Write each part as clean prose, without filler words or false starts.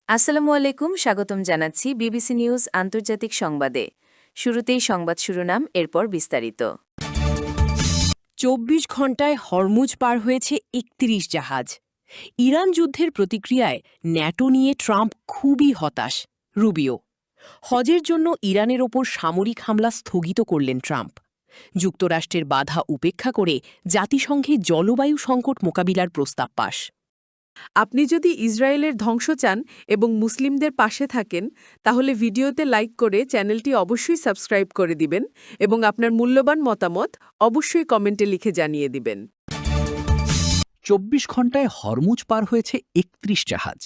আসসালামু আলাইকুম, স্বাগতম জানাচ্ছি বিবিসি নিউজ আন্তর্জাতিক সংবাদে। শুরুতেই সংবাদ শিরোনাম, এরপর বিস্তারিত। ২৪ ঘণ্টায় হরমুজ পার হয়েছে ৩১ জাহাজ। ইরান যুদ্ধের প্রতিক্রিয়ায় ন্যাটো নিয়ে ট্রাম্প খুবই হতাশ। রুবিও হজের জন্য ইরানের ওপর সামরিক হামলা স্থগিত করলেন ট্রাম্প। যুক্তরাষ্ট্রের বাধা উপেক্ষা করে জাতিসংঘে জলবায়ু সংকট মোকাবিলার প্রস্তাব পাশ। আপনি যদি ইসরায়েলের ধ্বংস চান এবং মুসলিমদের পাশে থাকেন, তাহলে ভিডিওতে লাইক করে চ্যানেলটি অবশ্যই সাবস্ক্রাইব করে দিবেন এবং আপনার মূল্যবান মতামত অবশ্যই কমেন্টে লিখে জানিয়ে দিবেন। ২৪ ঘণ্টায় হরমুজ পার হয়েছে ৩১ জাহাজ।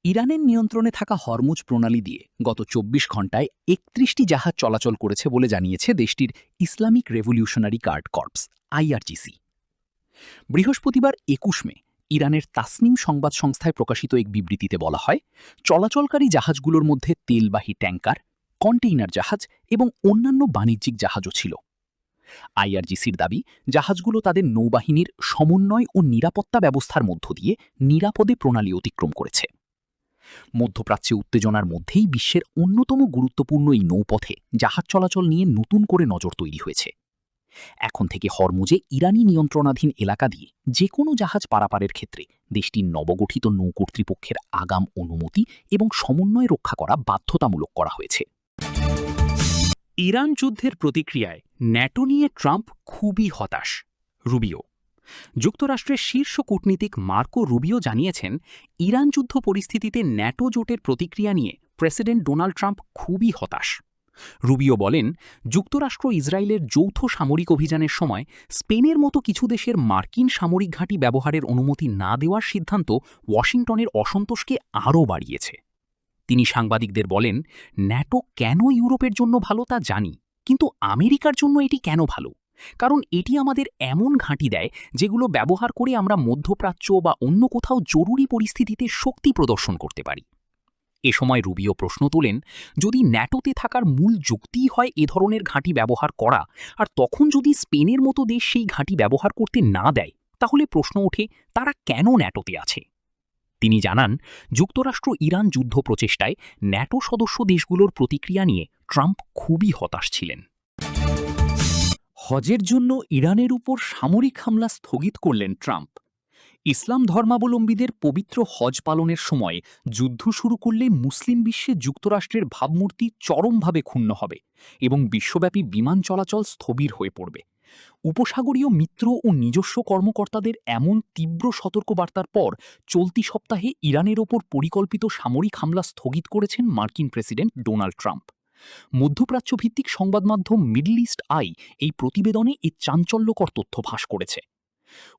ইরানের নিয়ন্ত্রণে থাকা হরমুজ প্রণালী দিয়ে গত ২৪ ঘণ্টায় ৩১টি জাহাজ চলাচল করেছে বলে জানিয়েছে দেশটির Islamic Revolutionary Guard Corps IRGC। বৃহস্পতিবার ২১ মে ইরানের তাসনিম সংবাদ সংস্থায় প্রকাশিত এক বিবৃতিতে বলা হয়, চলাচলকারী জাহাজগুলোর মধ্যে তেলবাহী ট্যাঙ্কার, কন্টেইনার জাহাজ এবং অন্যান্য বাণিজ্যিক জাহাজও ছিল। IRGCর দাবি, জাহাজগুলো তাদের নৌবাহিনীর সমন্বয় ও নিরাপত্তা ব্যবস্থার মধ্য দিয়ে নিরাপদে প্রণালী অতিক্রম করেছে। মধ্যপ্রাচ্যে উত্তেজনার মধ্যেই বিশ্বের অন্যতম গুরুত্বপূর্ণ এই নৌপথে জাহাজ চলাচল নিয়ে নতুন করে নজর তৈরি হয়েছে। এখন থেকে হরমুজে ইরানি নিয়ন্ত্রণাধীন এলাকা দিয়ে যে কোনো জাহাজ পারাপারের ক্ষেত্রে দেশটির নবগঠিত নৌ কর্তৃপক্ষের আগাম অনুমতি এবং সমন্বয় রক্ষা করা বাধ্যতামূলক করা হয়েছে। ইরান যুদ্ধের প্রতিক্রিয়ায় ন্যাটো নিয়ে ট্রাম্প খুবই হতাশ। রুবিও যুক্তরাষ্ট্রের শীর্ষ কূটনীতিক মার্কো রুবিও জানিয়েছেন, ইরান যুদ্ধ পরিস্থিতিতে ন্যাটো জোটের প্রতিক্রিয়া নিয়ে প্রেসিডেন্ট ডোনাল্ড ট্রাম্প খুবই হতাশ। রুবিও বলেন, যুক্তরাষ্ট্র ইসরায়েলের যৌথ সামরিক অভিযানের সময় স্পেনের মতো কিছু দেশের মার্কিন সামরিক ঘাঁটি ব্যবহারের অনুমতি না দেওয়ার সিদ্ধান্ত ওয়াশিংটনের অসন্তোষকে আরও বাড়িয়েছে। তিনি সাংবাদিকদের বলেন, ন্যাটো কেন ইউরোপের জন্য ভালো তা জানি, কিন্তু আমেরিকার জন্য এটি কেন ভালো? কারণ এটি আমাদের এমন ঘাঁটি দেয় যেগুলো ব্যবহার করে আমরা মধ্যপ্রাচ্য বা অন্য কোথাও জরুরি পরিস্থিতিতে শক্তি প্রদর্শন করতে পারি। এ সময় রুবিও প্রশ্ন তোলেন, যদি ন্যাটোতে থাকার মূল যুক্তিই হয় এ ধরনের ঘাঁটি ব্যবহার করা, আর তখন যদি স্পেনের মতো দেশ সেই ঘাঁটি ব্যবহার করতে না দেয়, তাহলে প্রশ্ন ওঠে তারা কেন ন্যাটোতে আছে। তিনি জানান, যুক্তরাষ্ট্র ইরান যুদ্ধ প্রচেষ্টায় ন্যাটো সদস্য দেশগুলোর প্রতিক্রিয়া নিয়ে ট্রাম্প খুবই হতাশ ছিলেন। হজের জন্য ইরানের উপর সামরিক হামলা স্থগিত করলেন ট্রাম্প। ইসলাম ধর্মাবলম্বীদের পবিত্র হজ পালনের সময় যুদ্ধ শুরু করলে মুসলিম বিশ্বে যুক্তরাষ্ট্রের ভাবমূর্তি চরমভাবে ক্ষুণ্ণ হবে এবং বিশ্বব্যাপী বিমান চলাচল স্থবির হয়ে পড়বে। উপসাগরীয় মিত্র ও নিজস্ব কর্মকর্তাদের এমন তীব্র সতর্কবার্তার পর চলতি সপ্তাহে ইরানের ওপর পরিকল্পিত সামরিক হামলা স্থগিত করেছেন মার্কিন প্রেসিডেন্ট ডোনাল্ড ট্রাম্প। মধ্যপ্রাচ্যভিত্তিক সংবাদ মাধ্যম মিডল ইস্ট আই এই প্রতিবেদনে এই চাঞ্চল্যকর তথ্য ফাঁস করেছে।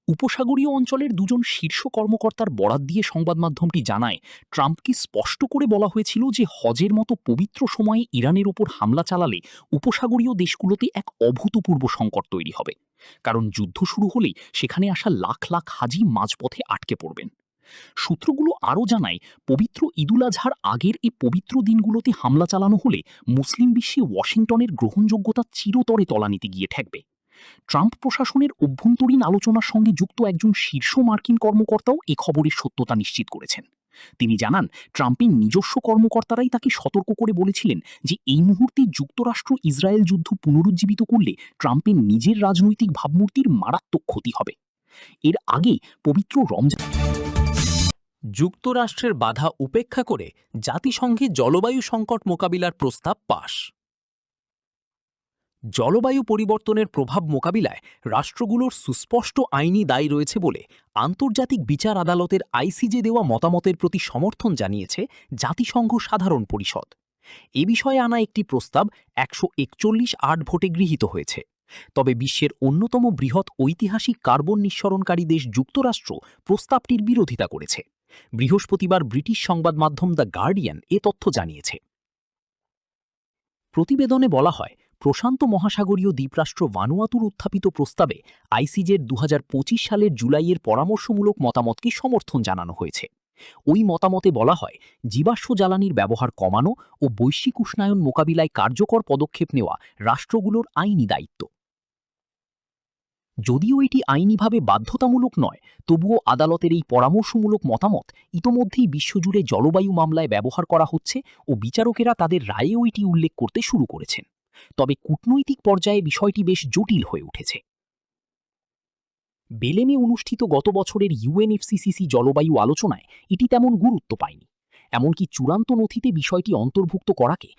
উপসাগরীয় অঞ্চলের দুজন শীর্ষ কর্মকর্তার বরাত দিয়ে সংবাদ মাধ্যমটি জানায়, ট্রাম্পকে স্পষ্ট করে বলা হয়েছিল যে হজের মতো পবিত্র সময়ে ইরানের ওপর হামলা চালালে উপসাগরীয় দেশগুলোতে এক অভূতপূর্ব সংকট তৈরি হবে, কারণ যুদ্ধ শুরু হলেই সেখানে আসা লাখ লাখ হাজি মাঝপথে আটকে পড়বেন। সূত্রগুলো আরও জানায়, পবিত্র ঈদুল আজহার আগের এই পবিত্র দিনগুলোতে হামলা চালানো হলে মুসলিম বিশ্বে ওয়াশিংটনের গ্রহণযোগ্যতা চিরতরে তলানিতে গিয়ে ঠেকবে। ট্রাম্প প্রশাসনের অভ্যন্তরীণ আলোচনার সঙ্গে যুক্ত একজন শীর্ষ মার্কিন কর্মকর্তাও এ খবরের সত্যতা নিশ্চিত করেছেন। তিনি জানান, ট্রাম্পের নিজস্ব কর্মকর্তারাই তাকে সতর্ক করে বলেছিলেন যে এই মুহূর্তে যুক্তরাষ্ট্র ইসরায়েল যুদ্ধ পুনরুজ্জীবিত করলে ট্রাম্পের নিজের রাজনৈতিক ভাবমূর্তির মারাত্মক ক্ষতি হবে। এর আগে পবিত্র রমজান। যুক্তরাষ্ট্রের বাধা উপেক্ষা করে জাতিসংঘে জলবায়ু সংকট মোকাবিলার প্রস্তাব পাশ। জলবায়ু পরিবর্তনের প্রভাব মোকাবিলায় রাষ্ট্রগুলোর সুস্পষ্ট আইনি দায় রয়েছে বলে আন্তর্জাতিক বিচার আদালতের ICJ দেওয়া মতামতের প্রতি সমর্থন জানিয়েছে জাতিসংঘ সাধারণ পরিষদ। এ বিষয়ে আনা একটি প্রস্তাব 141 ভোটে গৃহীত হয়েছে। তবে বিশ্বের অন্যতম বৃহৎ ঐতিহাসিক কার্বন নিঃসরণকারী দেশ যুক্তরাষ্ট্র প্রস্তাবটির বিরোধিতা করেছে। বৃহস্পতিবার ব্রিটিশ সংবাদ মাধ্যম দ্য গার্ডিয়ান এ তথ্য জানিয়েছে। প্রতিবেদনে বলা হয়, প্রশান্ত মহাসাগরীয় দ্বীপরাষ্ট্র ভানুয়াতুর উত্থাপিত প্রস্তাবে ICJের 2025 সালের জুলাইয়ের পরামর্শমূলক মতামতকে সমর্থন জানানো হয়েছে। ওই মতামতে বলা হয়, জীবাশ্ম জ্বালানির ব্যবহার কমানো ও বৈশ্বিক উষ্ণায়ন মোকাবিলায় কার্যকর পদক্ষেপ নেওয়া রাষ্ট্রগুলোর আইনি দায়িত্ব। যদিও এটি আইনিভাবে বাধ্যতামূলক নয়, তবুও আদালতের এই পরামর্শমূলক মতামত ইতোমধ্যেই বিশ্বজুড়ে জলবায়ু মামলায় ব্যবহার করা হচ্ছে ও বিচারকেরা তাদের রায়েও এটি উল্লেখ করতে শুরু করেছেন। তবে কূটনৈতিক পর্যায়ে বিষয়টি বেশ জটিল হয়ে উঠেছে। বেলেমে অনুষ্ঠিত গত বছরের ইউএনএফসিসিসি জলবায়ু আলোচনায় এটি তেমন গুরুত্ব পায়নি। এমনকি চূড়ান্ত নথিতে বিষয়টি অন্তর্ভুক্ত করাকে